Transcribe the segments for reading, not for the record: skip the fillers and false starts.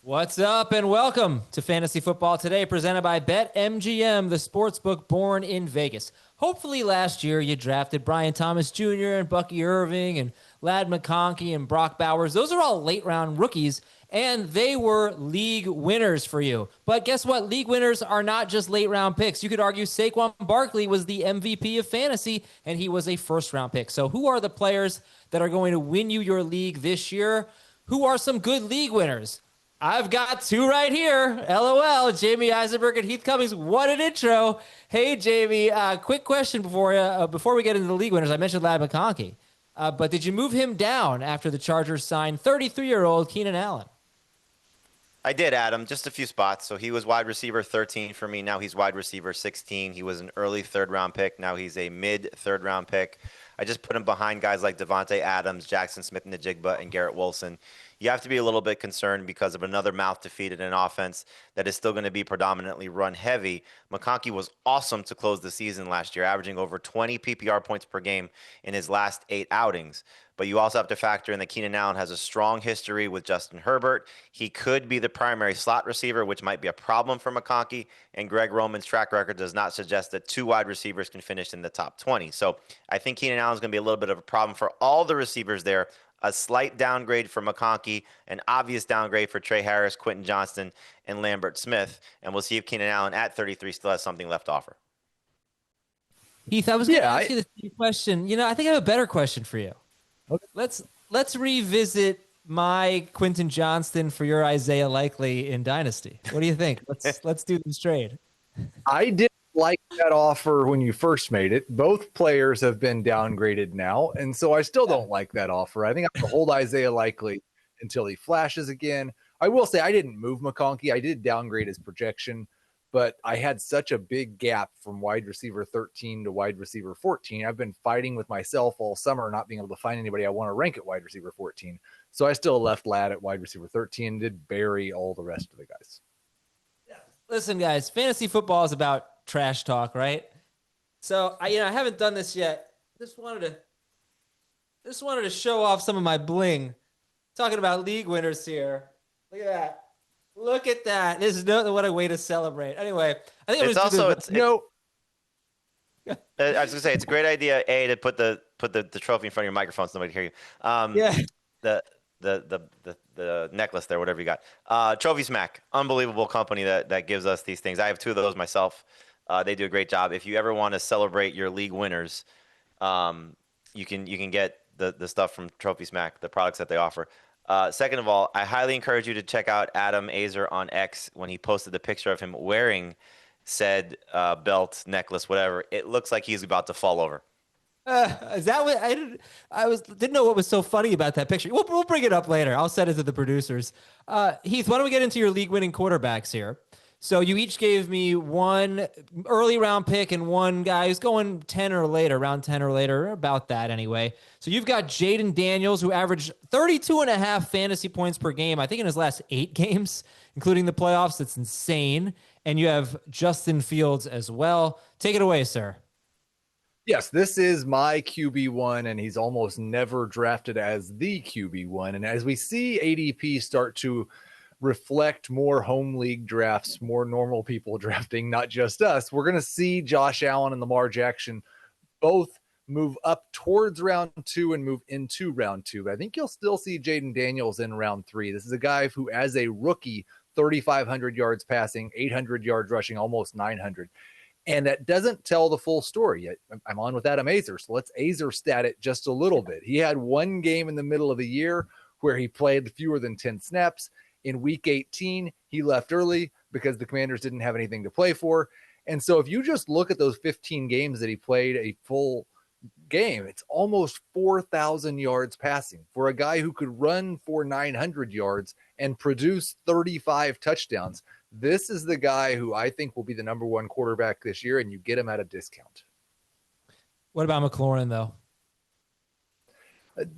What's up and welcome to Fantasy Football Today, presented by BetMGM, the sportsbook born in Vegas. Hopefully last year you drafted Brian Thomas Jr. and Bucky Irving and Ladd McConkey and Brock Bowers. Those are all late-round rookies, and they were league winners for you. But guess what? League winners are not just late-round picks. You could argue Saquon Barkley was the MVP of fantasy, and he was a first-round pick. So who are the players that are going to win you your league this year? Who are some good league winners? I've got two right here. LOL, Jamie Eisenberg and Heath Cummings. What an intro. Hey, Jamie, quick question before we get into the league winners. I mentioned Ladd McConkey, but did you move him down after the Chargers signed 33-year-old Keenan Allen? I did, Adam, just a few spots. So he was wide receiver 13 for me. Now he's wide receiver 16. He was an early third-round pick. Now he's a mid-third-round pick. I just put him behind guys like Devontae Adams, Jaxon Smith-Njigba, and Garrett Wilson. You have to be a little bit concerned because of another mouth to feed in an offense that is still going to be predominantly run heavy. McConkey was awesome to close the season last year, averaging over 20 PPR points per game in his last 8 outings. But you also have to factor in that Keenan Allen has a strong history with Justin Herbert. He could be the primary slot receiver, which might be a problem for McConkey. And Greg Roman's track record does not suggest that 2 wide receivers can finish in the top 20. So I think Keenan Allen is going to be a little bit of a problem for all the receivers there. A slight downgrade for McConkey, an obvious downgrade for Trey Harris, Quentin Johnston, and Lambert Smith. And we'll see if Keenan Allen at 33 still has something left to offer. Heath, I was going to ask you the same question. I think I have a better question for you. Okay. Let's revisit my Quentin Johnston for your Isaiah Likely in Dynasty. What do you think? Let's do this trade. I didn't like that offer when you first made it. Both players have been downgraded now, and so I still don't like that offer. I think I'm going to hold Isaiah Likely until he flashes again. I will say I didn't move McConkey. I did downgrade his projection, but I had such a big gap from wide receiver 13 to wide receiver 14. I've been fighting with myself all summer, not being able to find anybody I want to rank at wide receiver 14. So I still left Ladd at wide receiver 13 and did bury all the rest of the guys. Listen, guys, fantasy football is about trash talk, right? So I haven't done this yet. Just wanted to show off some of my bling. Talking about league winners here. Look at that. Look at that. This is what a way to celebrate. Anyway, I think I was gonna say it's a great idea, to put the trophy in front of your microphone so nobody can hear you. The necklace there, whatever you got. Trophy Smack, unbelievable company that gives us these things. I have 2 of those myself. They do a great job. If you ever want to celebrate your league winners, you can get the stuff from Trophy Smack, the products that they offer. Second of all, I highly encourage you to check out Adam Azer on X when he posted the picture of him wearing said belt, necklace, whatever. It looks like he's about to fall over. Is that what didn't know what was so funny about that picture. We'll bring it up later. I'll send it to the producers. Heath, why don't we get into your league winning quarterbacks here? So you each gave me one early round pick and one guy who's going 10 or later, around 10 or later, about that anyway. So you've got Jayden Daniels, who averaged 32.5 fantasy points per game, I think in his last 8 games, including the playoffs. That's insane. And you have Justin Fields as well. Take it away, sir. Yes, this is my QB1, and he's almost never drafted as the QB1. And as we see ADP start to reflect more home league drafts, more normal people drafting, not just us, we're going to see Josh Allen and Lamar Jackson both move up towards round 2 and move into round 2. But I think you'll still see Jayden Daniels in round 3. This is a guy who, as a rookie, 3,500 yards passing, 800 yards rushing, almost 900. And that doesn't tell the full story yet. I'm on with Adam Azer, so let's Azer stat it just a little bit. He had one game in the middle of the year where he played fewer than 10 snaps. In week 18, he left early because the Commanders didn't have anything to play for. And so if you just look at those 15 games that he played a full game, it's almost 4,000 yards passing for a guy who could run for 900 yards and produce 35 touchdowns. This is the guy who I think will be the number 1 quarterback this year, and you get him at a discount. What about McLaurin, though?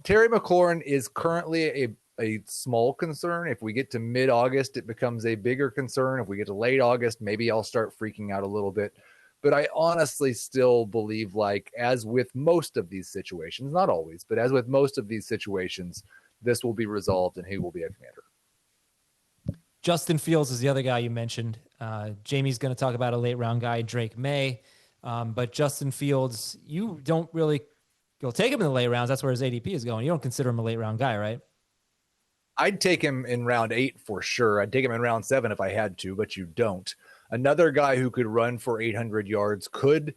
Terry McLaurin is currently a small concern. If we get to mid-August, it becomes a bigger concern. If we get to late August, maybe I'll start freaking out a little bit. But I honestly still believe, like, as with most of these situations, not always, but as with most of these situations, this will be resolved and he will be a Commander. Justin Fields is the other guy you mentioned. Jamie's going to talk about a late round guy, Drake Maye. But Justin Fields, you don't really, you'll take him in the late rounds. That's where his ADP is going. You don't consider him a late round guy, right? I'd take him in round 8 for sure. I'd take him in round 7 if I had to, but you don't. Another guy who could run for 800 yards could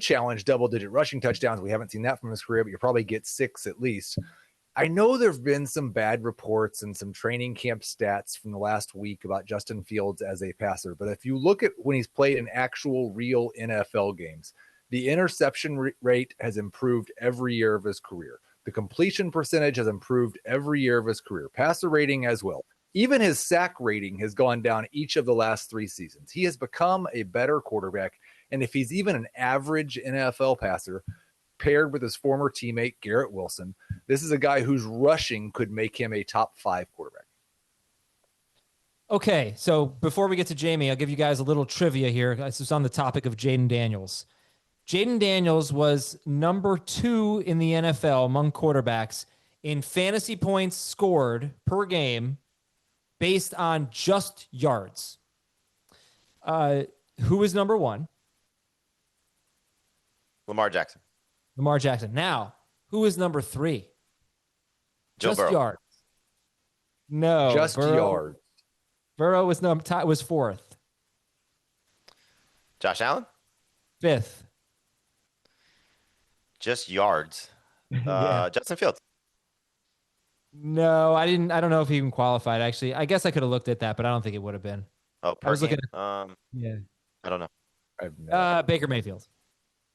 challenge double-digit rushing touchdowns. We haven't seen that from his career, but you probably get 6 at least. I know there have been some bad reports and some training camp stats from the last week about Justin Fields as a passer, but if you look at when he's played in actual real NFL games, the interception rate has improved every year of his career. The completion percentage has improved every year of his career. Passer rating as well. Even his sack rating has gone down each of the last 3 seasons. He has become a better quarterback. And if he's even an average NFL passer, paired with his former teammate, Garrett Wilson, this is a guy whose rushing could make him a top 5 quarterback. Okay, so before we get to Jamie, I'll give you guys a little trivia here. This is on the topic of Jayden Daniels. Jayden Daniels was number 2 in the NFL among quarterbacks in fantasy points scored per game based on just yards. Who is number 1? Lamar Jackson. Lamar Jackson. Now, who is number 3? Joe Just Burrow. yards. No. Just yards. Burrow was 4th. Josh Allen? 5th. Just yards. Yeah. Justin Fields. No, I didn't. I don't know if he even qualified, actually. I guess I could have looked at that, but I don't think it would have been. Oh, I was per looking game? Yeah. I don't know. Baker Mayfield.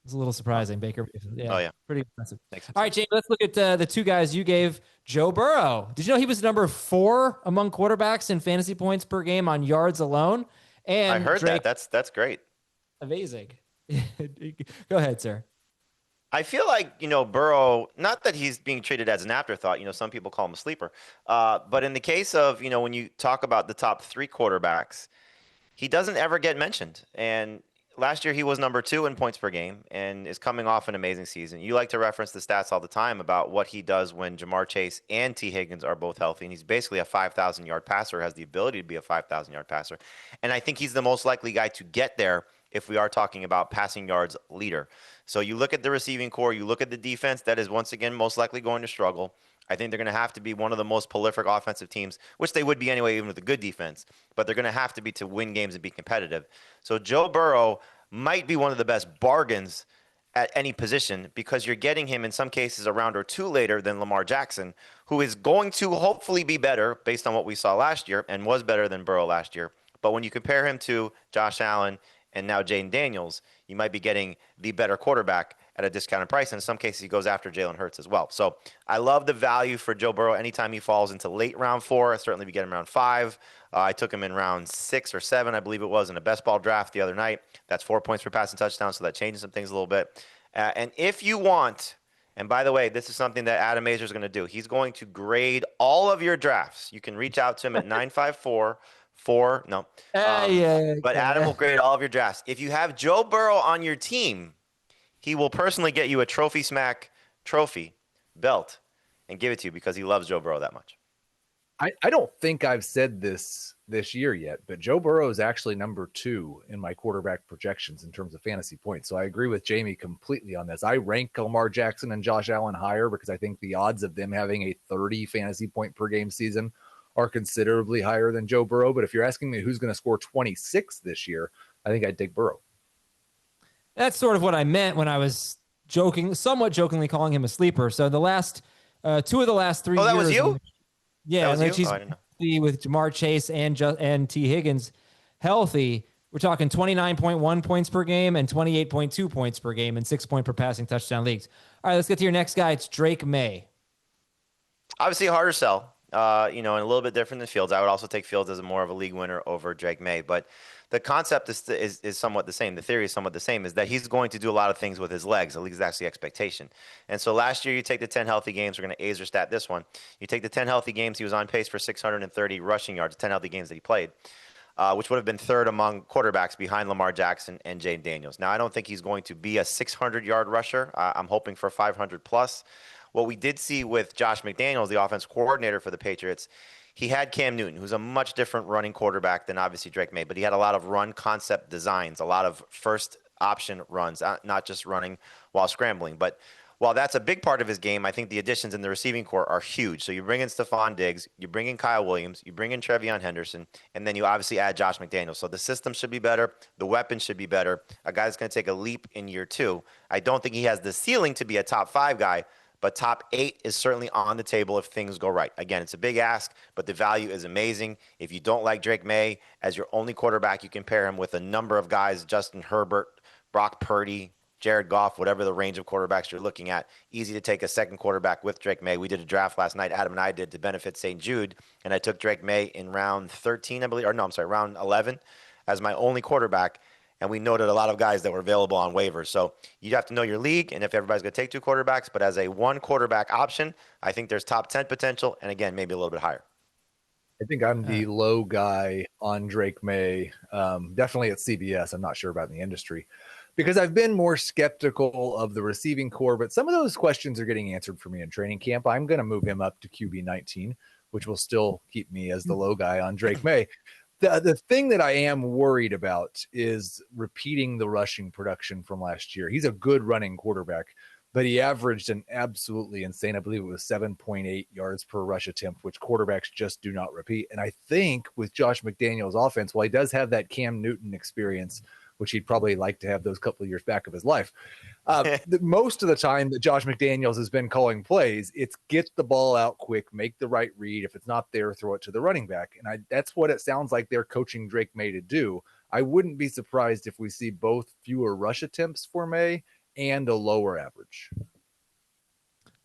It's a little surprising. Baker Mayfield. Yeah. Oh, yeah. Pretty impressive. Makes sense. All right, James, let's look at the 2 guys you gave. Joe Burrow. Did you know he was number 4 among quarterbacks in fantasy points per game on yards alone? And I heard Drake, that. That's great. amazing. Go ahead, sir. I feel like, Burrow, not that he's being treated as an afterthought, some people call him a sleeper. But in the case of, when you talk about the top 3 quarterbacks, he doesn't ever get mentioned. And last year he was number 2 in points per game and is coming off an amazing season. You like to reference the stats all the time about what he does when Jamar Chase and T. Higgins are both healthy. And he's basically a 5,000-yard passer, has the ability to be a 5,000-yard passer. And I think he's the most likely guy to get there if we are talking about passing yards leader. So you look at the receiving core, you look at the defense, that is once again most likely going to struggle. I think they're going to have to be one of the most prolific offensive teams, which they would be anyway, even with a good defense. But they're going to have to be to win games and be competitive. So Joe Burrow might be one of the best bargains at any position because you're getting him in some cases a round or 2 later than Lamar Jackson, who is going to hopefully be better based on what we saw last year and was better than Burrow last year. But when you compare him to Josh Allen and now Jayden Daniels, you might be getting the better quarterback at a discounted price. And in some cases, he goes after Jalen Hurts as well. So I love the value for Joe Burrow. Anytime he falls into late round 4, I certainly be getting him round 5. I took him in round 6 or 7, I believe it was, in a best ball draft the other night. That's 4 points per passing touchdown, so that changes some things a little bit. And if you want, and by the way, this is something that Adam Mazur is going to do. He's going to grade all of your drafts. You can reach out to him at 954. But Adam will grade all of your drafts. If you have Joe Burrow on your team, he will personally get you a Trophy Smack trophy belt and give it to you because he loves Joe Burrow that much. I don't think I've said this year yet, but Joe Burrow is actually number 2 in my quarterback projections in terms of fantasy points. So I agree with Jamie completely on this. I rank Lamar Jackson and Josh Allen higher because I think the odds of them having a 30 fantasy point per game season are considerably higher than Joe Burrow. But if you're asking me who's going to score 26 this year, I think I'd take Burrow. That's sort of what I meant when I was somewhat jokingly calling him a sleeper. So the last 2 of the last 3 years. Oh, that was you? Yeah. That was you? She's I didn't know. with Jamar Chase and T. Higgins healthy. We're talking 29.1 points per game and 28.2 points per game in 6 point per passing touchdown leagues. All right, let's get to your next guy. It's Drake Maye. Obviously a harder sell. And a little bit different than Fields. I would also take Fields as more of a league winner over Drake Maye. But the concept is somewhat the same. The theory is somewhat the same, is that he's going to do a lot of things with his legs. At least that's the expectation. And so last year, you take the 10 healthy games. We're going to Azer stat this one. You take the 10 healthy games. He was on pace for 630 rushing yards, 10 healthy games that he played, which would have been 3rd among quarterbacks behind Lamar Jackson and Jayden Daniels. Now, I don't think he's going to be a 600-yard rusher. I'm hoping for 500 plus. What we did see with Josh McDaniels, the offense coordinator for the Patriots, he had Cam Newton, who's a much different running quarterback than obviously Drake Maye, but he had a lot of run concept designs, a lot of first option runs, not just running while scrambling. But while that's a big part of his game, I think the additions in the receiving core are huge. So you bring in Stephon Diggs, you bring in Kyle Williams, you bring in TreVeyon Henderson, and then you obviously add Josh McDaniels. So the system should be better. The weapons should be better. A guy's going to take a leap in year 2. I don't think he has the ceiling to be a top 5 guy, but top 8 is certainly on the table if things go right. Again, it's a big ask, but the value is amazing. If you don't like Drake Maye as your only quarterback, you can pair him with a number of guys, Justin Herbert, Brock Purdy, Jared Goff, whatever the range of quarterbacks you're looking at. Easy to take a second quarterback with Drake Maye. We did a draft last night, Adam and I did, to benefit St. Jude, and I took Drake Maye in round 13, I believe, or no, I'm sorry, round 11 as my only quarterback, and we noted a lot of guys that were available on waivers. So you have to know your league and if everybody's going to take 2 quarterbacks, but as a 1 quarterback option, I think there's top 10 potential, and again, maybe a little bit higher. I think I'm the low guy on Drake Maye, definitely at CBS. I'm not sure about in the industry, because I've been more skeptical of the receiving core, but some of those questions are getting answered for me in training camp. I'm going to move him up to QB 19, which will still keep me as the low guy on Drake Maye. The thing that I am worried about is repeating the rushing production from last year. He's a good running quarterback, but he averaged an absolutely insane, I believe it was 7.8 yards per rush attempt, which quarterbacks just do not repeat. And I think with Josh McDaniels' offense, while he does have that Cam Newton experience, which he'd probably like to have those couple of years back of his life. Most of the time that Josh McDaniels has been calling plays, it's get the ball out quick, make the right read. If it's not there, throw it to the running back. And that's what it sounds like they're coaching Drake Maye to do. I wouldn't be surprised if we see both fewer rush attempts for Maye and a lower average.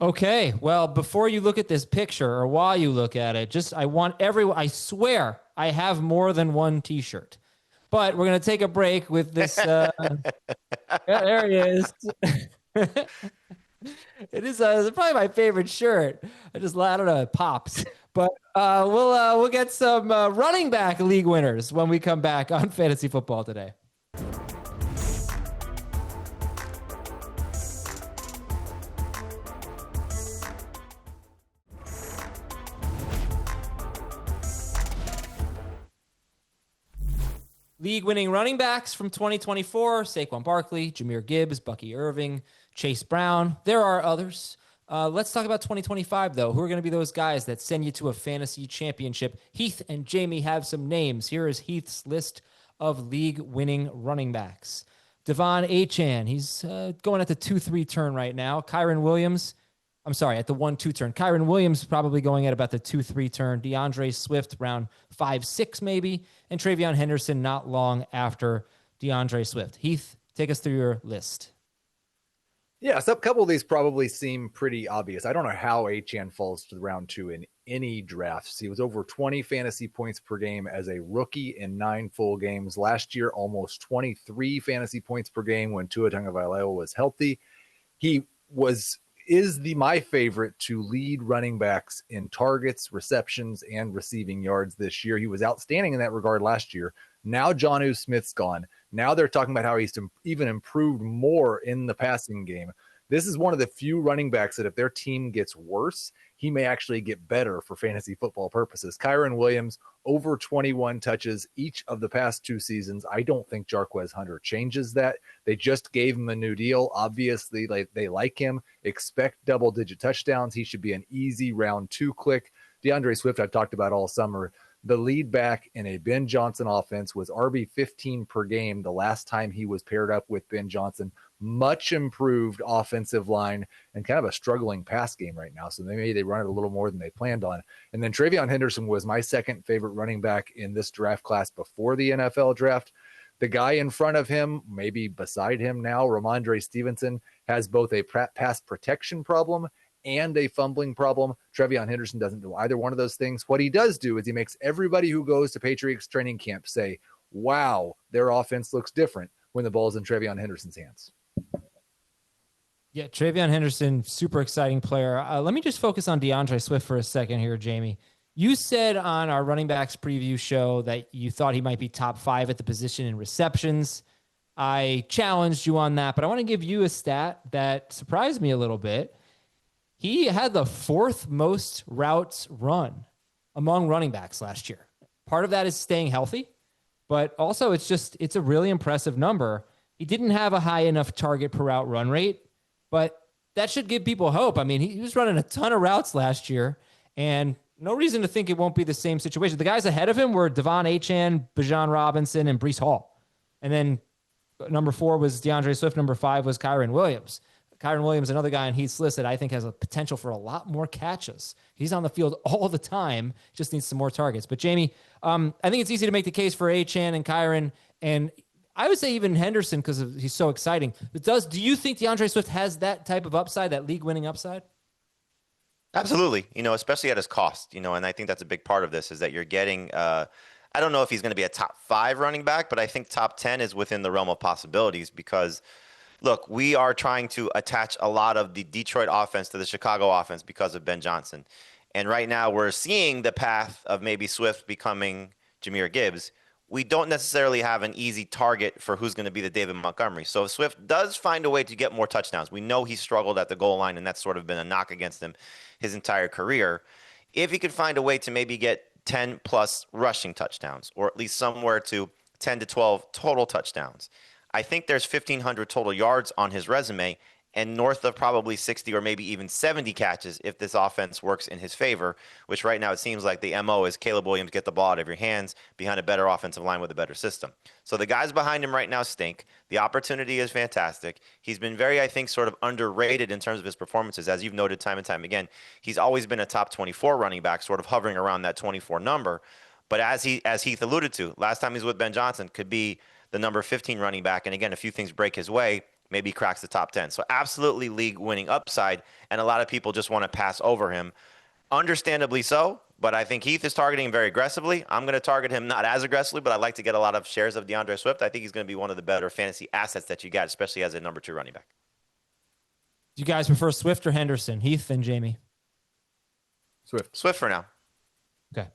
Okay, well, before you look at this picture or while you look at it, I swear I have more than one T-shirt. But we're going to take a break with this. Yeah, there he is. It is probably my favorite shirt. I don't know, it pops. But we'll get some running back league winners when we come back on Fantasy Football Today. League-winning running backs from 2024, Saquon Barkley, Jahmyr Gibbs, Bucky Irving, Chase Brown. There are others. Let's talk about 2025, though. Who are going to be those guys that send you to a fantasy championship? Heath and Jamie have some names. Here is Heath's list of league-winning running backs. Devon Achane, he's going at the 2-3 turn right now. Kyren Williams, at the 1-2 turn. Kyren Williams probably going at about the 2-3 turn. DeAndre Swift around 5-6 maybe. And TreVeyon Henderson not long after DeAndre Swift. Heath, take us through your list. Yeah, so a couple of these probably seem pretty obvious. I don't know how Achane falls to round 2 in any drafts. He was over 20 fantasy points per game as a rookie in 9 full games. Last year, almost 23 fantasy points per game when Tua Tagovailoa was healthy. He is my favorite to lead running backs in targets, receptions, and receiving yards this year. He was outstanding in that regard last year. Now Jonnu Smith's gone. Now they're talking about how he's even improved more in the passing game. This is one of the few running backs that if their team gets worse, he may actually get better for fantasy football purposes. Kyren Williams, over 21 touches each of the past 2 seasons. I don't think Jarquez Hunter changes that. They just gave him a new deal. Obviously, they like him. Expect double-digit touchdowns. He should be an easy round 2 click. DeAndre Swift, I've talked about all summer. The lead back in a Ben Johnson offense was RB 15 per game the last time he was paired up with Ben Johnson. Much improved offensive line and kind of a struggling pass game right now. So maybe they run it a little more than they planned on. And then TreVeyon Henderson was my second favorite running back in this draft class before the NFL draft. The guy in front of him, maybe beside him now, Ramondre Stevenson, has both a pass protection problem and a fumbling problem. TreVeyon Henderson doesn't do either one of those things. What he does do is he makes everybody who goes to Patriots training camp say, wow, their offense looks different when the ball's in TreVeyon Henderson's hands. Yeah, TreVeyon Henderson, super exciting player. Let me just focus on DeAndre Swift for a second here, Jamie. You said on our running backs preview show that you thought he might be top 5 at the position in receptions. I challenged you on that, but I want to give you a stat that surprised me a little bit. He had the 4th most routes run among running backs last year. Part of that is staying healthy, but also it's a really impressive number. He didn't have a high enough target per route run rate, but that should give people hope. I mean, he was running a ton of routes last year, and no reason to think it won't be the same situation. The guys ahead of him were Devon Achane, Bijan Robinson, and Breece Hall. And then number 4 was DeAndre Swift. Number 5 was Kyren Williams. Kyren Williams, another guy on Heath's list that I think has a potential for a lot more catches. He's on the field all the time, just needs some more targets. But Jamie, I think it's easy to make the case for Achane and Kyren, and I would say even Henderson because he's so exciting. But do you think DeAndre Swift has that type of upside, that league-winning upside? Absolutely, especially at his cost, and I think that's a big part of this is that you're getting, I don't know if he's going to be a top 5 running back, but I think top 10 is within the realm of possibilities because, look, we are trying to attach a lot of the Detroit offense to the Chicago offense because of Ben Johnson. And right now we're seeing the path of maybe Swift becoming Jahmyr Gibbs. We don't necessarily have an easy target for who's going to be the David Montgomery. So if Swift does find a way to get more touchdowns, we know he struggled at the goal line, and that's sort of been a knock against him his entire career. If he could find a way to maybe get 10-plus rushing touchdowns, or at least somewhere to 10 to 12 total touchdowns, I think there's 1,500 total yards on his resume and north of probably 60 or maybe even 70 catches if this offense works in his favor, which right now it seems like the MO is Caleb Williams get the ball out of your hands behind a better offensive line with a better system. So the guys behind him right now stink. The opportunity is fantastic. He's been very, I think, sort of underrated in terms of his performances. As you've noted time and time again, he's always been a top 24 running back, sort of hovering around that 24 number. But as Heath alluded to, last time he was with Ben Johnson, could be the number 15 running back. And again, a few things break his way, maybe he cracks the top 10. So absolutely league-winning upside, and a lot of people just want to pass over him. Understandably so, but I think Heath is targeting him very aggressively. I'm going to target him not as aggressively, but I'd like to get a lot of shares of DeAndre Swift. I think he's going to be one of the better fantasy assets that you got, especially as a number 2 running back. Do you guys prefer Swift or Henderson? Heath and Jamie? Swift for now. Okay.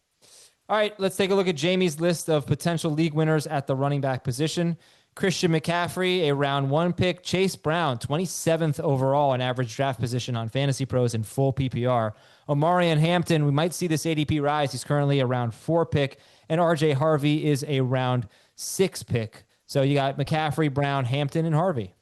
All right, let's take a look at Jamie's list of potential league winners at the running back position. Christian McCaffrey, a round 1 pick. Chase Brown, 27th overall in average draft position on Fantasy Pros in full PPR. Omarion Hampton, we might see this ADP rise. He's currently a round 4 pick. And RJ Harvey is a round 6 pick. So you got McCaffrey, Brown, Hampton, and Harvey.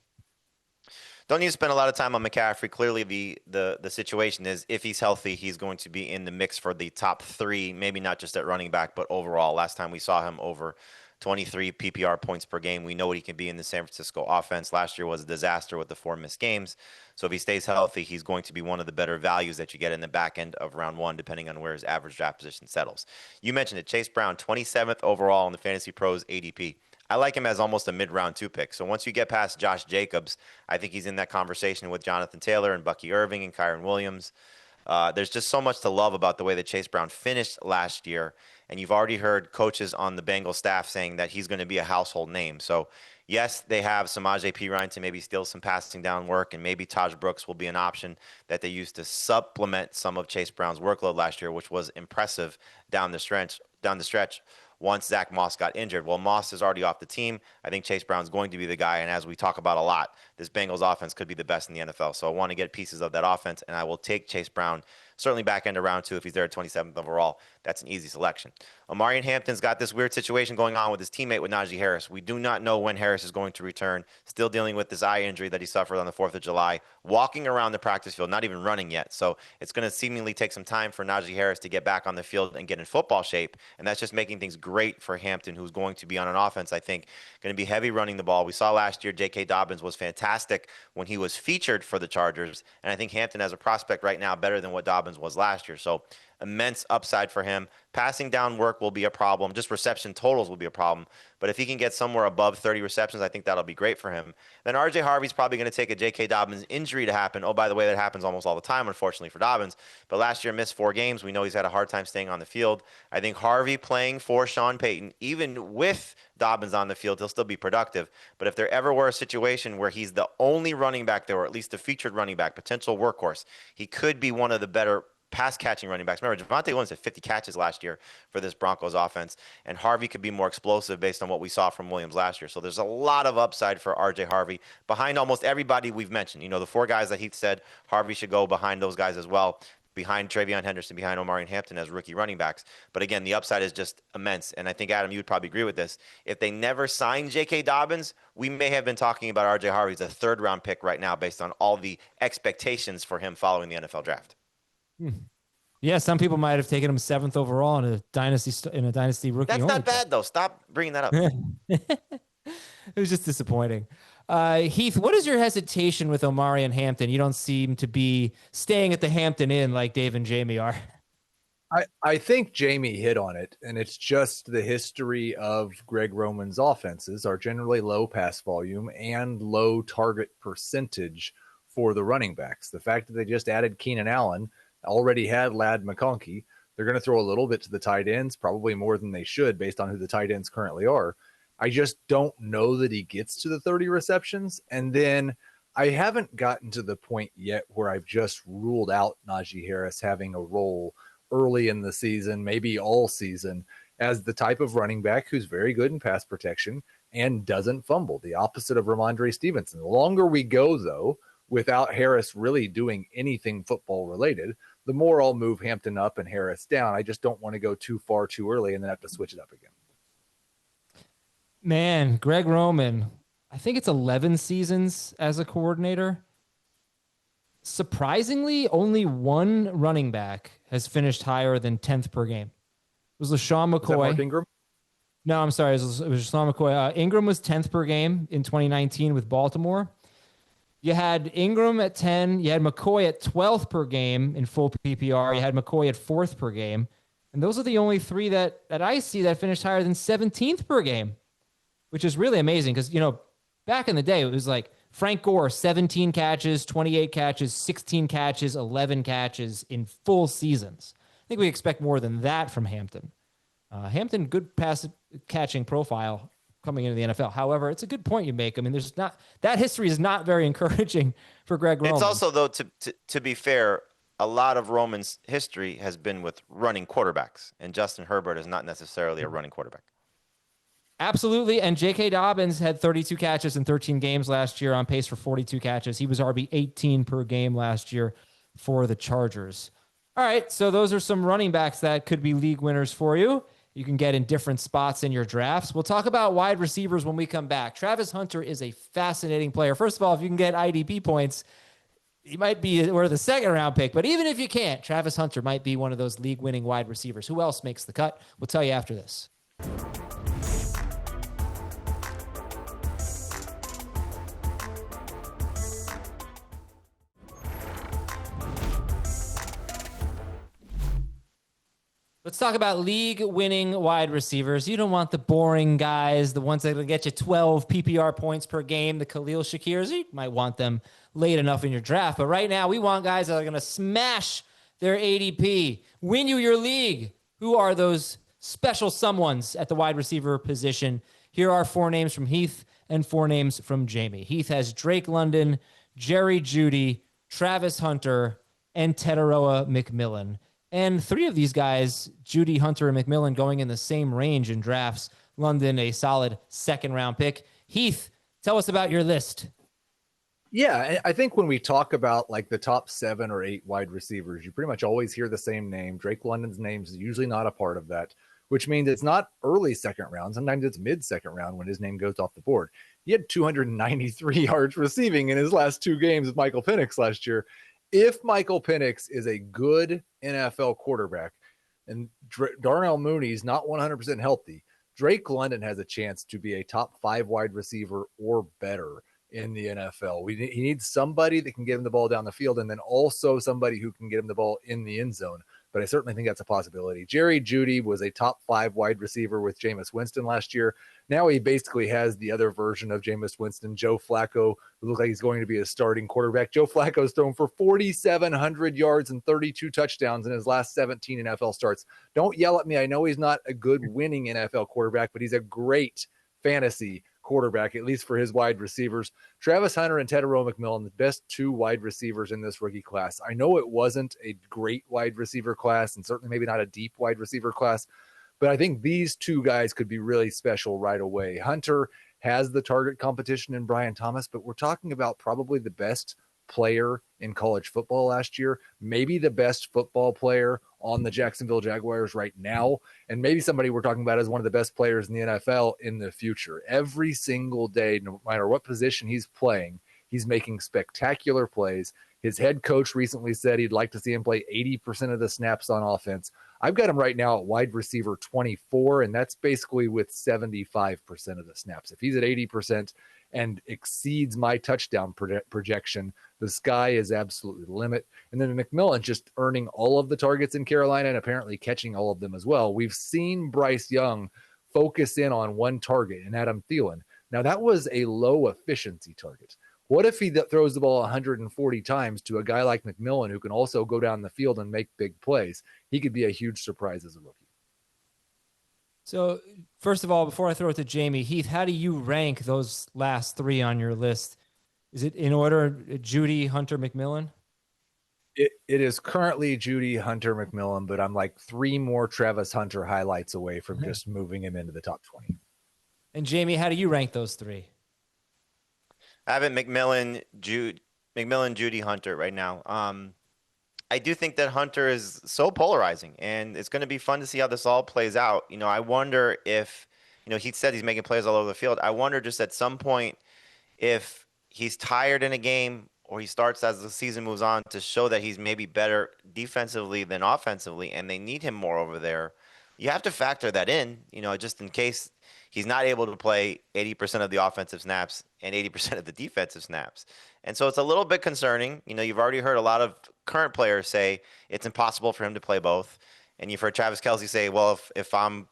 Don't need to spend a lot of time on McCaffrey. Clearly, the situation is if he's healthy, he's going to be in the mix for the top 3, maybe not just at running back, but overall. Last time we saw him over 23 PPR points per game. We know what he can be in the San Francisco offense. Last year was a disaster with the 4 missed games. So if he stays healthy, he's going to be one of the better values that you get in the back end of round 1, depending on where his average draft position settles. You mentioned it, Chase Brown, 27th overall in the Fantasy Pros ADP. I like him as almost a mid-round 2 pick. So once you get past Josh Jacobs, I think he's in that conversation with Jonathan Taylor and Bucky Irving and Kyren Williams. There's just so much to love about the way that Chase Brown finished last year. And you've already heard coaches on the Bengals staff saying that he's going to be a household name. So, yes, they have Samaje Perine to maybe steal some passing down work, and maybe Taj Brooks will be an option that they use to supplement some of Chase Brown's workload last year, which was impressive down the stretch once Zach Moss got injured. Well, Moss is already off the team. I think Chase Brown's going to be the guy, and as we talk about a lot, this Bengals offense could be the best in the NFL. So I want to get pieces of that offense, and I will take Chase Brown certainly back end of round 2 if he's there at 27th overall. That's an easy selection. Omarion Hampton's got this weird situation going on with his teammate with Najee Harris. We do not know when Harris is going to return. Still dealing with this eye injury that he suffered on the 4th of July. Walking around the practice field, not even running yet. So it's going to seemingly take some time for Najee Harris to get back on the field and get in football shape. And that's just making things great for Hampton, who's going to be on an offense, I think, going to be heavy running the ball. We saw last year J.K. Dobbins was fantastic when he was featured for the Chargers. And I think Hampton has a prospect right now better than what Dobbins was last year. So immense upside for him. Passing down work will be a problem. Just reception totals will be a problem. But if he can get somewhere above 30 receptions, I think that'll be great for him. Then RJ Harvey's probably going to take a J.K. Dobbins injury to happen. Oh, by the way, that happens almost all the time, unfortunately, for Dobbins. But last year missed 4 games. We know he's had a hard time staying on the field. I think Harvey playing for Sean Payton, even with Dobbins on the field, he'll still be productive. But if there ever were a situation where he's the only running back there, or at least the featured running back, potential workhorse, he could be one of the better pass-catching running backs. Remember, Javonte Williams had 50 catches last year for this Broncos offense, and Harvey could be more explosive based on what we saw from Williams last year. So there's a lot of upside for R.J. Harvey behind almost everybody we've mentioned. You know, the 4 guys that Heath said Harvey should go behind those guys as well. behind TreVeyon Henderson, behind Omarion Hampton as rookie running backs. But again, the upside is just immense. And I think, Adam, you would probably agree with this. If they never signed J.K. Dobbins, we may have been talking about R.J. Harvey as a third-round pick right now based on all the expectations for him following the NFL draft. Yeah, some people might have taken him 7th overall in a dynasty rookie. That's not bad, though. Stop bringing that up. It was just disappointing. Heath, what is your hesitation with Omarion Hampton? You don't seem to be staying at the Hampton Inn like Dave and Jamie are. I think Jamie hit on it, and it's just the history of Greg Roman's offenses are generally low pass volume and low target percentage for the running backs. The fact that they just added Keenan Allen, already had Ladd McConkey, they're going to throw a little bit to the tight ends, probably more than they should based on who the tight ends currently are. I just don't know that he gets to the 30 receptions. And then I haven't gotten to the point yet where I've just ruled out Najee Harris having a role early in the season, maybe all season, as the type of running back who's very good in pass protection and doesn't fumble, the opposite of Ramondre Stevenson. The longer we go, though, without Harris really doing anything football related, the more I'll move Hampton up and Harris down. I just don't want to go too far too early and then have to switch it up again. Man, Greg Roman, I think it's 11 seasons as a coordinator. Surprisingly, only one running back has finished higher than 10th per game. It was LaShawn McCoy. Was that Mark Ingram? No, I'm sorry. It was LaShawn McCoy. Ingram was 10th per game in 2019 with Baltimore. You had Ingram at 10. You had McCoy at 12th per game in full PPR. You had McCoy at 4th per game. And those are the only three that I see that finished higher than 17th per game, which is really amazing because, back in the day, it was like Frank Gore, 17 catches, 28 catches, 16 catches, 11 catches in full seasons. I think we expect more than that from Hampton. Hampton, good pass catching profile coming into the NFL. However, it's a good point you make. I mean, that history is not very encouraging for Greg Roman. It's also, though, to be fair, a lot of Roman's history has been with running quarterbacks, and Justin Herbert is not necessarily a running quarterback. Absolutely, and J.K. Dobbins had 32 catches in 13 games last year, on pace for 42 catches. He was RB 18 per game last year for the Chargers. All right, so those are some running backs that could be league winners for you. You can get in different spots in your drafts. We'll talk about wide receivers when we come back. Travis Hunter is a fascinating player. First of all, if you can get IDP points, he might be worth a second-round pick. But even if you can't, Travis Hunter might be one of those league-winning wide receivers. Who else makes the cut? We'll tell you after this. Let's talk about league-winning wide receivers. You don't want the boring guys, the ones that will get you 12 PPR points per game, the Khalil Shakirs. You might want them late enough in your draft. But right now, we want guys that are going to smash their ADP, win you your league. Who are those special someones at the wide receiver position? Here are 4 names from Heath and 4 names from Jamie. Heath has Drake London, Jerry Jeudy, Travis Hunter, and Tetairoa McMillan. And 3 of these guys, Jeudy, Hunter, and McMillan, going in the same range in drafts. London, a solid second-round pick. Heath, tell us about your list. Yeah, I think when we talk about like the top 7 or 8 wide receivers, you pretty much always hear the same name. Drake London's name is usually not a part of that, which means it's not early second round. Sometimes it's mid-second round when his name goes off the board. He had 293 yards receiving in his last 2 games with Michael Penix last year. If Michael Penix is a good NFL quarterback and Darnell Mooney's not 100% healthy, Drake London has a chance to be a top 5 wide receiver or better in the NFL. He needs somebody that can get him the ball down the field and then also somebody who can get him the ball in the end zone. But I certainly think that's a possibility. Jerry Jeudy was a top 5 wide receiver with Jameis Winston last year. Now he basically has the other version of Jameis Winston, Joe Flacco, who looks like he's going to be a starting quarterback. Joe Flacco's thrown for 4,700 yards and 32 touchdowns in his last 17 NFL starts. Don't yell at me. I know he's not a good winning NFL quarterback, but he's a great fantasy quarterback, at least for his wide receivers. Travis Hunter and Tetairoa McMillan, the best 2 wide receivers in this rookie class. I know it wasn't a great wide receiver class and certainly maybe not a deep wide receiver class, but I think these 2 guys could be really special right away. Hunter has the target competition in Brian Thomas, but we're talking about probably the best player in college football last year, maybe the best football player on the Jacksonville Jaguars right now, and maybe somebody we're talking about as one of the best players in the NFL in the future. Every single day, no matter what position he's playing, he's making spectacular plays. His head coach recently said he'd like to see him play 80% of the snaps on offense. I've got him right now at wide receiver 24, and that's basically with 75% of the snaps. If he's at 80% and exceeds my touchdown projection, the sky is absolutely the limit. And then McMillan just earning all of the targets in Carolina and apparently catching all of them as well. We've seen Bryce Young focus in on one target in Adam Thielen. Now, that was a low efficiency target. What if he throws the ball 140 times to a guy like McMillan who can also go down the field and make big plays? He could be a huge surprise as a rookie. So, first of all, before I throw it to Jamie, Heath, how do you rank those last three on your list? Is it in order, Jeudy, Hunter, McMillan? It is currently Jeudy, Hunter, McMillan, but I'm like 3 more Travis Hunter highlights away from just moving him into the top 20. And Jamie, how do you rank those three? I have it McMillan, Jeudy, Hunter right now. I do think that Hunter is so polarizing, and it's going to be fun to see how this all plays out. I wonder if, he said he's making plays all over the field. I wonder just at some point if he's tired in a game or he starts as the season moves on to show that he's maybe better defensively than offensively, and they need him more over there. You have to factor that in, just in case he's not able to play 80% of the offensive snaps and 80% of the defensive snaps. And so it's a little bit concerning. You've already heard a lot of current players say it's impossible for him to play both. And you've heard Travis Kelce say, well, if I'm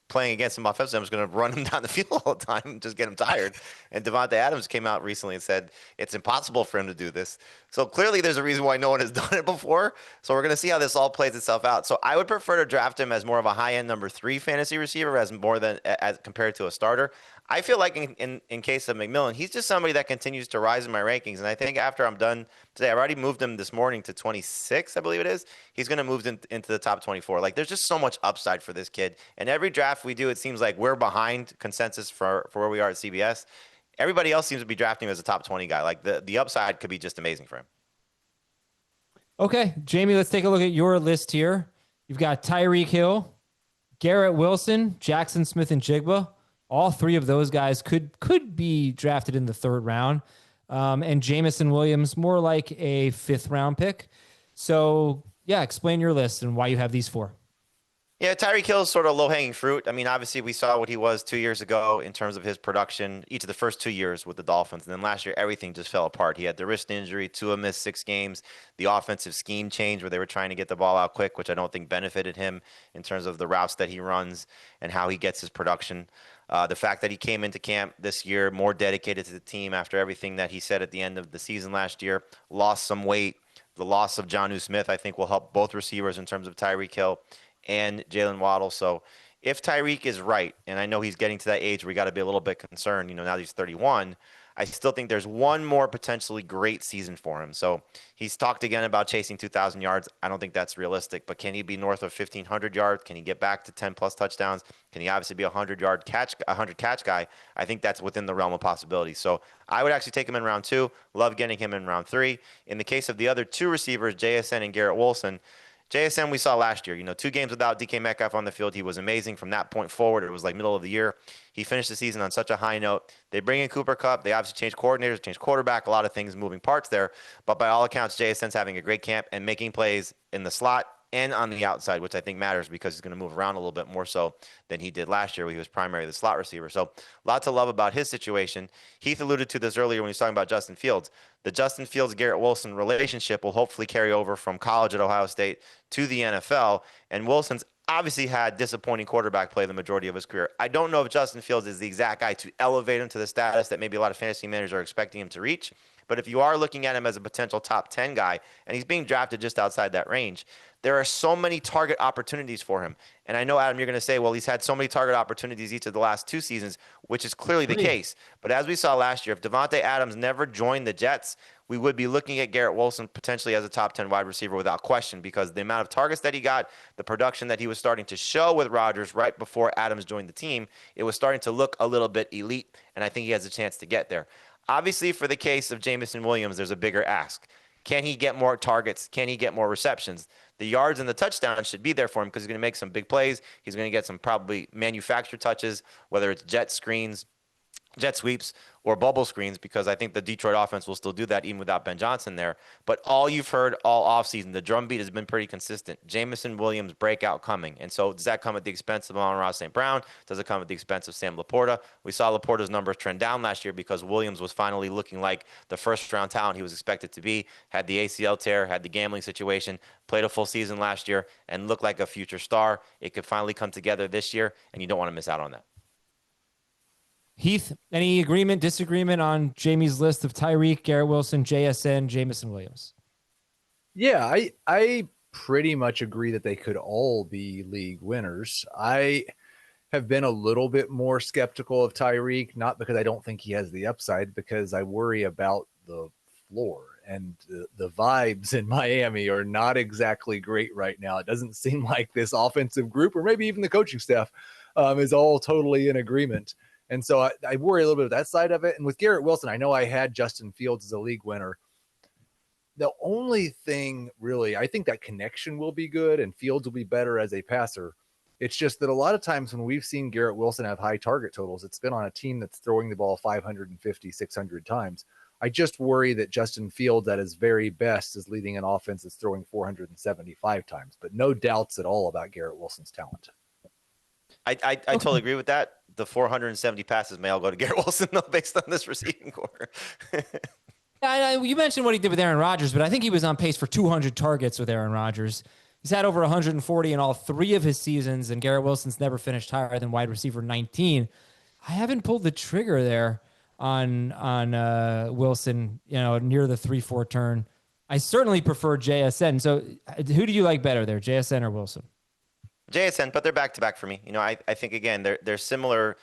playing against him offensively, I'm just going to run him down the field all the time and just get him tired. And Davante Adams came out recently and said it's impossible for him to do this. So clearly there's a reason why no one has done it before. So we're going to see how this all plays itself out. So I would prefer to draft him as more of a high-end number 3 fantasy receiver as compared to a starter. I feel like in case of McMillan, he's just somebody that continues to rise in my rankings. And I think after I'm done today, I've already moved him this morning to 26, I believe it is. He's going to move into the top 24. Like, there's just so much upside for this kid. And every draft we do, it seems like we're behind consensus for where we are at CBS. Everybody else seems to be drafting him as a top 20 guy. Like, the upside could be just amazing for him. Okay, Jamie, let's take a look at your list here. You've got Tyreek Hill, Garrett Wilson, Jaxon Smith-Njigba. All 3 of those guys could be drafted in the 3rd round. And Jameson Williams, more like a 5th round pick. So, yeah, explain your list and why you have these 4. Yeah, Tyreek Hill is sort of low-hanging fruit. I mean, obviously, we saw what he was 2 years ago in terms of his production, each of the first 2 years with the Dolphins. And then last year, everything just fell apart. He had the wrist injury, Tua missed 6 games. The offensive scheme changed where they were trying to get the ball out quick, which I don't think benefited him in terms of the routes that he runs and how he gets his production. The fact that he came into camp this year more dedicated to the team after everything that he said at the end of the season last year, lost some weight. The loss of Jonnu Smith, I think, will help both receivers in terms of Tyreek Hill and Jalen Waddle. So if Tyreek is right, and I know he's getting to that age where we got to be a little bit concerned, now that he's 31, I still think there's one more potentially great season for him. So he's talked again about chasing 2,000 yards. I don't think that's realistic, but can he be north of 1,500 yards? Can he get back to 10-plus touchdowns? Can he obviously be a 100 catch guy? I think that's within the realm of possibilities. So I would actually take him in round 2. Love getting him in round 3. In the case of the other 2 receivers, JSN and Garrett Wilson, JSN we saw last year, 2 games without DK Metcalf on the field. He was amazing from that point forward. It was like middle of the year. He finished the season on such a high note. They bring in Cooper Kupp. They obviously changed coordinators, changed quarterback, a lot of things, moving parts there. But by all accounts, JSN's having a great camp and making plays in the slot and on the outside, which I think matters because he's going to move around a little bit more so than he did last year when he was primarily the slot receiver. So a lot to love about his situation. Heath alluded to this earlier when he was talking about Justin Fields. The Justin Fields-Garrett Wilson relationship will hopefully carry over from college at Ohio State to the NFL. And Wilson's obviously had disappointing quarterback play the majority of his career. I don't know if Justin Fields is the exact guy to elevate him to the status that maybe a lot of fantasy managers are expecting him to reach. But if you are looking at him as a potential top 10 guy, and he's being drafted just outside that range, there are so many target opportunities for him. And I know, Adam, you're going to say, well, he's had so many target opportunities each of the last 2 seasons, which is clearly the case. But as we saw last year, if Davante Adams never joined the Jets, we would be looking at Garrett Wilson potentially as a top 10 wide receiver without question, because the amount of targets that he got, the production that he was starting to show with Rodgers right before Adams joined the team, it was starting to look a little bit elite, and I think he has a chance to get there. Obviously, for the case of Jameson Williams, there's a bigger ask. Can he get more targets? Can he get more receptions? The yards and the touchdowns should be there for him because he's going to make some big plays. He's going to get some probably manufactured touches, whether it's jet screens, jet sweeps, or bubble screens, because I think the Detroit offense will still do that even without Ben Johnson there. But all you've heard all offseason, the drumbeat has been pretty consistent. Jameson Williams breakout coming. And so does that come at the expense of Amon-Ra St. Brown? Does it come at the expense of Sam Laporta? We saw Laporta's numbers trend down last year because Williams was finally looking like the first-round talent he was expected to be, had the ACL tear, had the gambling situation, played a full season last year, and looked like a future star. It could finally come together this year, and you don't want to miss out on that. Heath, any agreement, disagreement on Jamie's list of Tyreek, Garrett Wilson, JSN, Jameson Williams? Yeah, I pretty much agree that they could all be league winners. I have been a little bit more skeptical of Tyreek, not because I don't think he has the upside, because I worry about the floor. And the vibes in Miami are not exactly great right now. It doesn't seem like this offensive group, or maybe even the coaching staff, is all totally in agreement. And so I worry a little bit of that side of it. And with Garrett Wilson, I know I had Justin Fields as a league winner. The only thing really, I think that connection will be good and Fields will be better as a passer. It's just that a lot of times when we've seen Garrett Wilson have high target totals, it's been on a team that's throwing the ball 550, 600 times. I just worry that Justin Fields at his very best is leading an offense that's throwing 475 times, but no doubts at all about Garrett Wilson's talent. I totally agree with that. The 470 passes may all go to Garrett Wilson, though, based on this receiving core. You mentioned what he did with Aaron Rodgers, but I think he was on pace for 200 targets with Aaron Rodgers. He's had over 140 in all three of his seasons, and Garrett Wilson's never finished higher than wide receiver 19. I haven't pulled the trigger there on Wilson, near the 3-4 turn. I certainly prefer JSN. So who do you like better there, JSN or Wilson? JSN, but they're back-to-back for me. I think, again, they're similar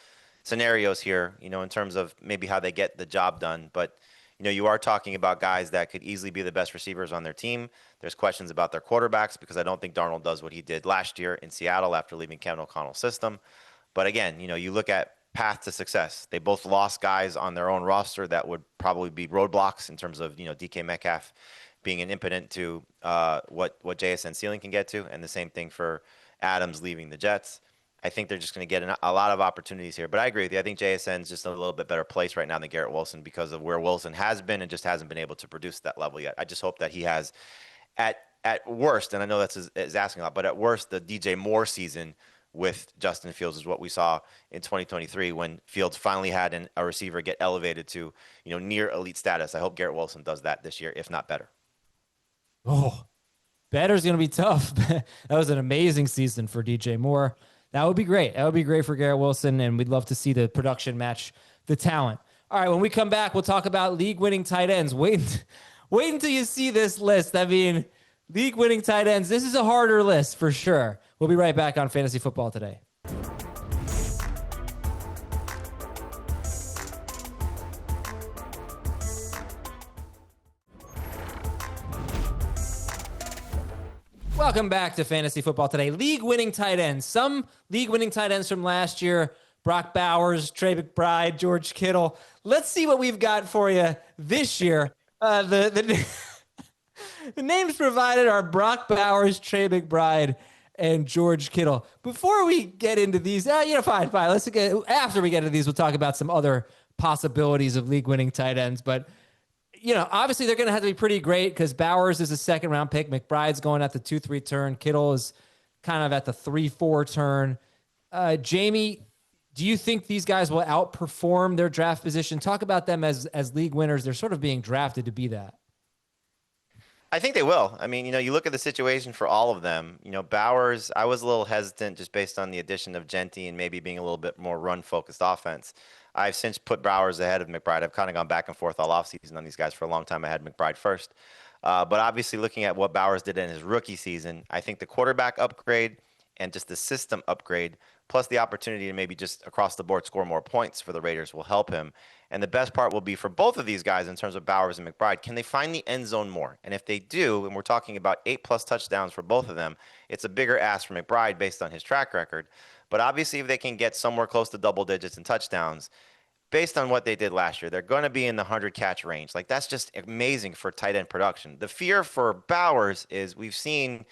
scenarios here, in terms of maybe how they get the job done. But, you are talking about guys that could easily be the best receivers on their team. There's questions about their quarterbacks because I don't think Darnold does what he did last year in Seattle after leaving Kevin O'Connell's system. But, again, you look at path to success. They both lost guys on their own roster that would probably be roadblocks in terms of, DK Metcalf being an impotent to what JSN ceiling can get to, and the same thing for Adams leaving the Jets. I think they're just going to get a lot of opportunities here. But I agree with you. I think JSN's just in a little bit better place right now than Garrett Wilson because of where Wilson has been and just hasn't been able to produce that level yet. I just hope that he has, at worst, and I know that's is asking a lot, but at worst, the DJ Moore season with Justin Fields is what we saw in 2023 when Fields finally had a receiver get elevated to near elite status. I hope Garrett Wilson does that this year, if not better. Oh, better's going to be tough. That was an amazing season for DJ Moore. That would be great. That would be great for Garrett Wilson, and we'd love to see the production match the talent. All right, when we come back, we'll talk about league-winning tight ends. Wait until you see this list. I mean, league-winning tight ends, this is a harder list for sure. We'll be right back on Fantasy Football Today. Welcome back to Fantasy Football Today. League-winning tight ends. Some league-winning tight ends from last year. Brock Bowers, Trey McBride, George Kittle. Let's see what we've got for you this year. The names provided are Brock Bowers, Trey McBride, and George Kittle. Before we get into these, fine. After we get into these, we'll talk about some other possibilities of league-winning tight ends. But obviously they're going to have to be pretty great because Bowers is a second-round pick. McBride's going at the 2-3 turn. Kittle is kind of at the 3-4 turn. Jamie, do you think these guys will outperform their draft position? Talk about them as league winners. They're sort of being drafted to be that. I think they will. I mean, you look at the situation for all of them. Bowers, I was a little hesitant just based on the addition of Genty and maybe being a little bit more run-focused offense. I've since put Bowers ahead of McBride. I've kind of gone back and forth all offseason on these guys for a long time. I had McBride first. But obviously looking at what Bowers did in his rookie season, I think the quarterback upgrade and just the system upgrade, plus the opportunity to maybe just across the board score more points for the Raiders will help him. And the best part will be for both of these guys in terms of Bowers and McBride, can they find the end zone more? And if they do, and we're talking about 8+ touchdowns for both of them, it's a bigger ask for McBride based on his track record. But obviously, if they can get somewhere close to double digits in touchdowns, based on what they did last year, they're going to be in the 100 catch range. Like, that's just amazing for tight end production. The fear for Bowers is we've seen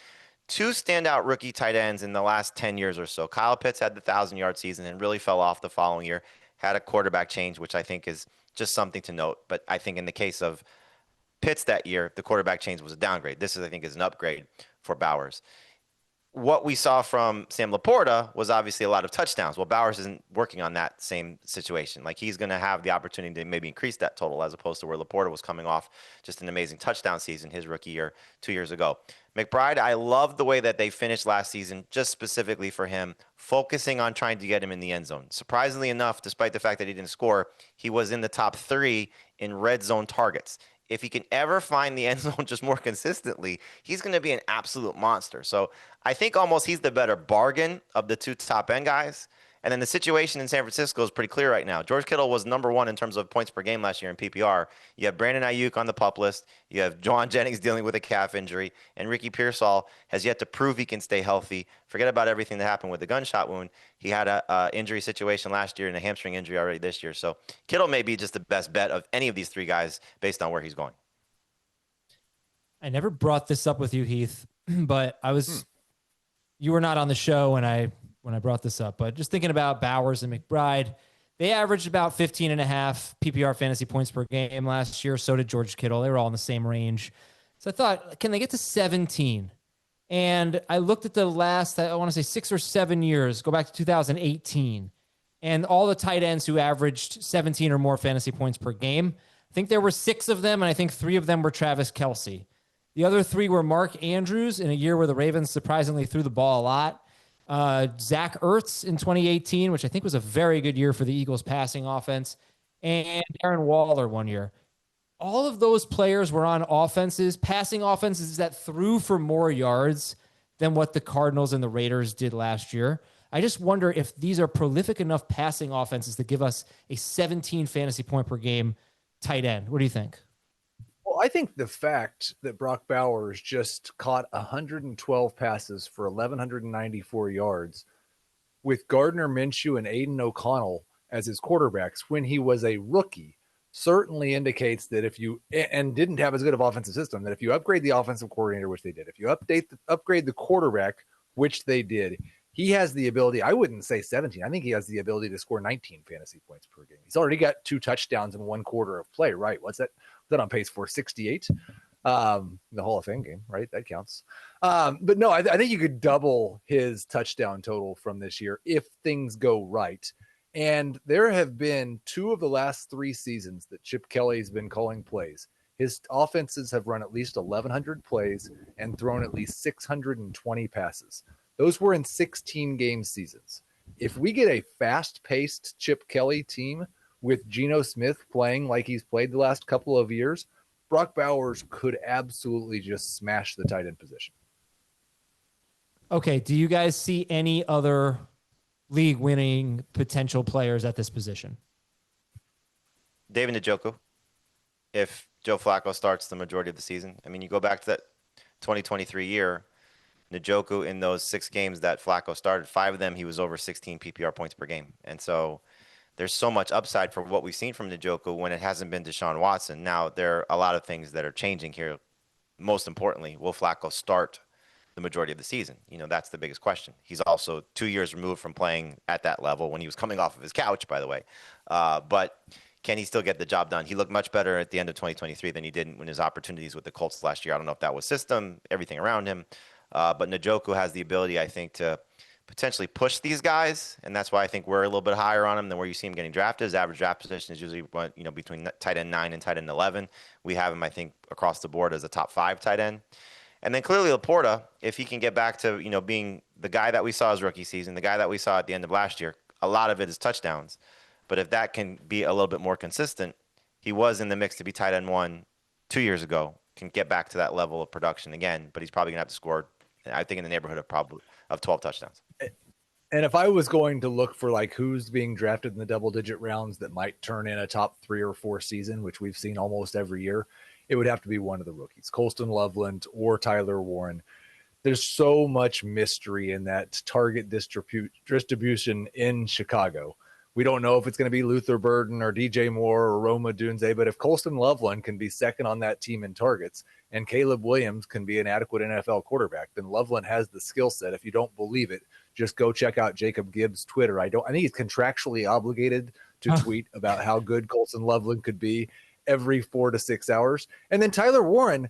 two standout rookie tight ends in the last 10 years or so. Kyle Pitts had the 1,000-yard season and really fell off the following year, had a quarterback change, which I think is just something to note. But I think in the case of Pitts that year, the quarterback change was a downgrade. This is, I think, is an upgrade for Bowers. What we saw from Sam Laporta was obviously a lot of touchdowns. Well, Bowers isn't working on that same situation. Like, he's going to have the opportunity to maybe increase that total as opposed to where Laporta was coming off just an amazing touchdown season his rookie year 2 years ago. McBride, I love the way that they finished last season, just specifically for him, focusing on trying to get him in the end zone. Surprisingly enough, despite the fact that he didn't score, he was in the top 3 in red zone targets. If he can ever find the end zone just more consistently, he's going to be an absolute monster. So I think almost he's the better bargain of the two top end guys. And then the situation in San Francisco is pretty clear right now. George Kittle was number 1 in terms of points per game last year in PPR. You have Brandon Ayuk on the PUP list. You have Juwan Jennings dealing with a calf injury. And Ricky Pearsall has yet to prove he can stay healthy. Forget about everything that happened with the gunshot wound. He had a injury situation last year and a hamstring injury already this year. So Kittle may be just the best bet of any of these three guys based on where he's going. I never brought this up with you, Heath, but you were not on the show when I brought this up, but just thinking about Bowers and McBride, they averaged about 15.5 PPR fantasy points per game last year. So did George Kittle. They were all in the same range. So I thought, can they get to 17? And I looked at the last, I want to say 6 or 7 years, go back to 2018, and all the tight ends who averaged 17 or more fantasy points per game. I think there were 6 of them, and I think 3 of them were Travis Kelce. The other 3 were Mark Andrews in a year where the Ravens surprisingly threw the ball a lot. Zach Ertz in 2018, which I think was a very good year for the Eagles passing offense, and Darren Waller one year. All of those players were on passing offenses that threw for more yards than what the Cardinals and the Raiders did last year. I just wonder if these are prolific enough passing offenses to give us a 17 fantasy point per game tight end. What do you think? Well, I think the fact that Brock Bowers just caught 112 passes for 1,194 yards with Gardner Minshew and Aiden O'Connell as his quarterbacks when he was a rookie certainly indicates that if you and didn't have as good of offensive system, that if you upgrade the offensive coordinator, which they did, if you upgrade the quarterback, which they did, he has the ability. I wouldn't say 17. I think he has the ability to score 19 fantasy points per game. He's already got 2 touchdowns in 1 quarter of play, right? What's that? That on pace for 68, the Hall of Fame game, right? That counts. But no, I think you could double his touchdown total from this year if things go right. And there have been 2 of the last 3 seasons that Chip Kelly's been calling plays. His offenses have run at least 1,100 plays and thrown at least 620 passes. Those were in 16-game seasons. If we get a fast-paced Chip Kelly team with Geno Smith playing like he's played the last couple of years, Brock Bowers could absolutely just smash the tight end position. Okay, do you guys see any other league-winning potential players at this position? David Njoku, if Joe Flacco starts the majority of the season. I mean, you go back to that 2023 year, Njoku in those 6 games that Flacco started, 5 of them he was over 16 PPR points per game. And so there's so much upside for what we've seen from Njoku when it hasn't been Deshaun Watson. Now, there are a lot of things that are changing here. Most importantly, will Flacco start the majority of the season? That's the biggest question. He's also 2 years removed from playing at that level when he was coming off of his couch, by the way. But can he still get the job done? He looked much better at the end of 2023 than he did when his opportunities with the Colts last year. I don't know if that was system, everything around him. But Njoku has the ability, I think, to potentially push these guys, and that's why I think we're a little bit higher on him than where you see him getting drafted. His average draft position is usually between tight end 9 and tight end 11. We have him, I think, across the board as a top 5 tight end. And then clearly Laporta, if he can get back to being the guy that we saw his rookie season, the guy that we saw at the end of last year, a lot of it is touchdowns. But if that can be a little bit more consistent, he was in the mix to be tight end 1 2 years ago, can get back to that level of production again, but he's probably going to have to score, I think, in the neighborhood of 12 touchdowns. And if I was going to look for who's being drafted in the double-digit rounds that might turn in a top 3 or 4 season, which we've seen almost every year, it would have to be one of the rookies, Colston Loveland or Tyler Warren. There's so much mystery in that target distribution in Chicago We don't know if it's going to be Luther Burden or DJ Moore or Roma Dunze, but if Colston Loveland can be second on that team in targets and Caleb Williams can be an adequate NFL quarterback, then Loveland has the skill set. If you don't believe it, just go check out Jacob Gibbs' Twitter. I think he's contractually obligated to tweet about how good Colston Loveland could be every 4 to 6 hours. And then Tyler Warren,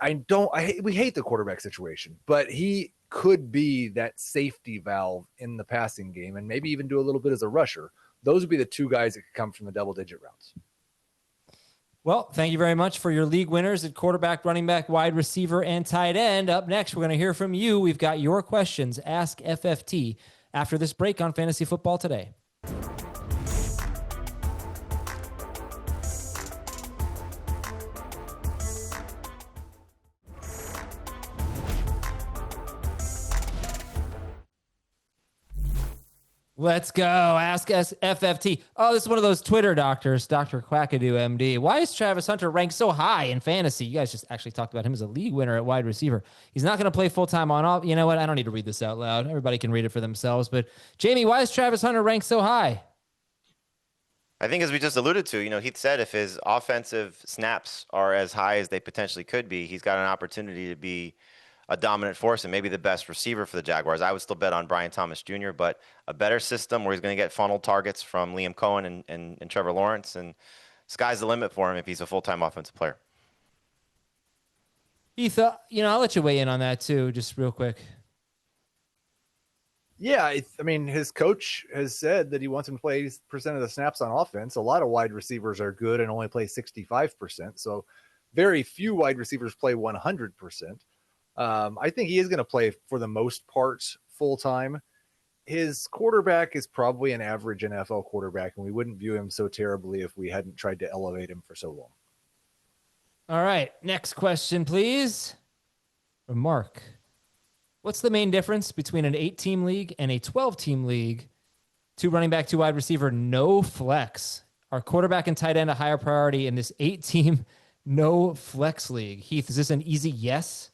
we hate the quarterback situation, but he could be that safety valve in the passing game and maybe even do a little bit as a rusher. Those would be the two guys that could come from the double-digit rounds. Well, thank you very much for your league winners at quarterback, running back, wide receiver, and tight end. Up next, we're going to hear from you. We've got your questions. Ask FFT after this break on Fantasy Football Today. Let's go. Ask us FFT. Oh, this is one of those Twitter doctors, Dr. Quackadoo MD. Why is Travis Hunter ranked so high in fantasy? You guys just actually talked about him as a league winner at wide receiver. He's not going to play full-time on off. You know what? I don't need to read this out loud. Everybody can read it for themselves. But, Jamie, why is Travis Hunter ranked so high? I think as we just alluded to, Heath said if his offensive snaps are as high as they potentially could be, he's got an opportunity to be a dominant force and maybe the best receiver for the Jaguars. I would still bet on Brian Thomas Jr., but a better system where he's going to get funnel targets from Liam Cohen and Trevor Lawrence, and sky's the limit for him if he's a full-time offensive player. Heath, I'll let you weigh in on that too, just real quick. Yeah, his coach has said that he wants him to play 80% of the snaps on offense. A lot of wide receivers are good and only play 65%, so very few wide receivers play 100%. I think he is going to play for the most part full-time. His quarterback is probably an average NFL quarterback, and we wouldn't view him so terribly if we hadn't tried to elevate him for so long. All right, next question, please. From Mark. What's the main difference between an 8-team league and a 12-team league? 2 running back, 2 wide receiver, no flex. Are quarterback and tight end a higher priority in this 8-team no flex league? Heath, is this an easy yes?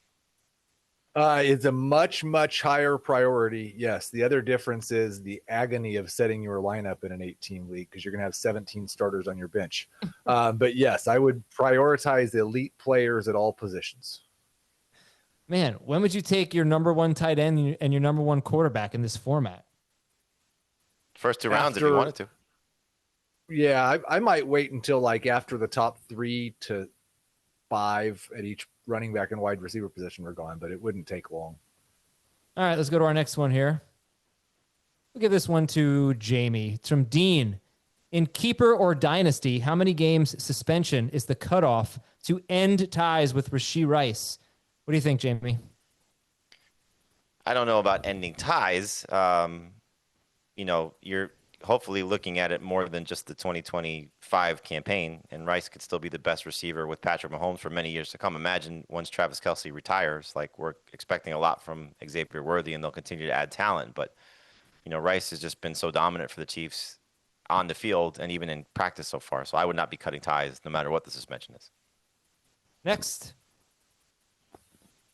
It's a much, much higher priority. Yes. The other difference is the agony of setting your lineup in an 8-team league because you're going to have 17 starters on your bench. But yes, I would prioritize elite players at all positions. Man, when would you take your number 1 tight end and your number 1 quarterback in this format? First 2 rounds if you wanted to. Yeah, I might wait until after the top 3 to 5 at each running back and wide receiver position are gone, but it wouldn't take long. All right, let's go to our next one here. We'll give this one to Jamie. It's from Dean. In keeper or dynasty, how many games suspension is the cutoff to end ties with Rashee Rice? What do you think, Jamie? I don't know about ending ties. You're hopefully looking at it more than just the 2025 campaign, and Rice could still be the best receiver with Patrick Mahomes for many years to come. Imagine once Travis Kelce retires, we're expecting a lot from Xavier Worthy, and they'll continue to add talent. But, Rice has just been so dominant for the Chiefs on the field and even in practice so far. So I would not be cutting ties no matter what the suspension is. Next.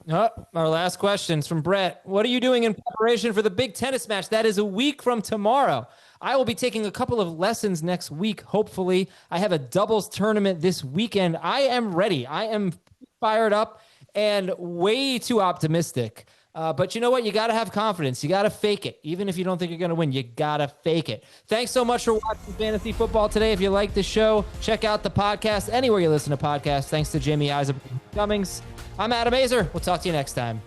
Our last question is from Brett. What are you doing in preparation for the big tennis match? That is a week from tomorrow. I will be taking a couple of lessons next week, hopefully. I have a doubles tournament this weekend. I am ready. I am fired up and way too optimistic. But you know what? You got to have confidence. You got to fake it. Even if you don't think you're going to win, you got to fake it. Thanks so much for watching Fantasy Football today. If you like the show, check out the podcast anywhere you listen to podcasts. Thanks to Jamie Eisenberg Cummings. I'm Adam Azer. We'll talk to you next time.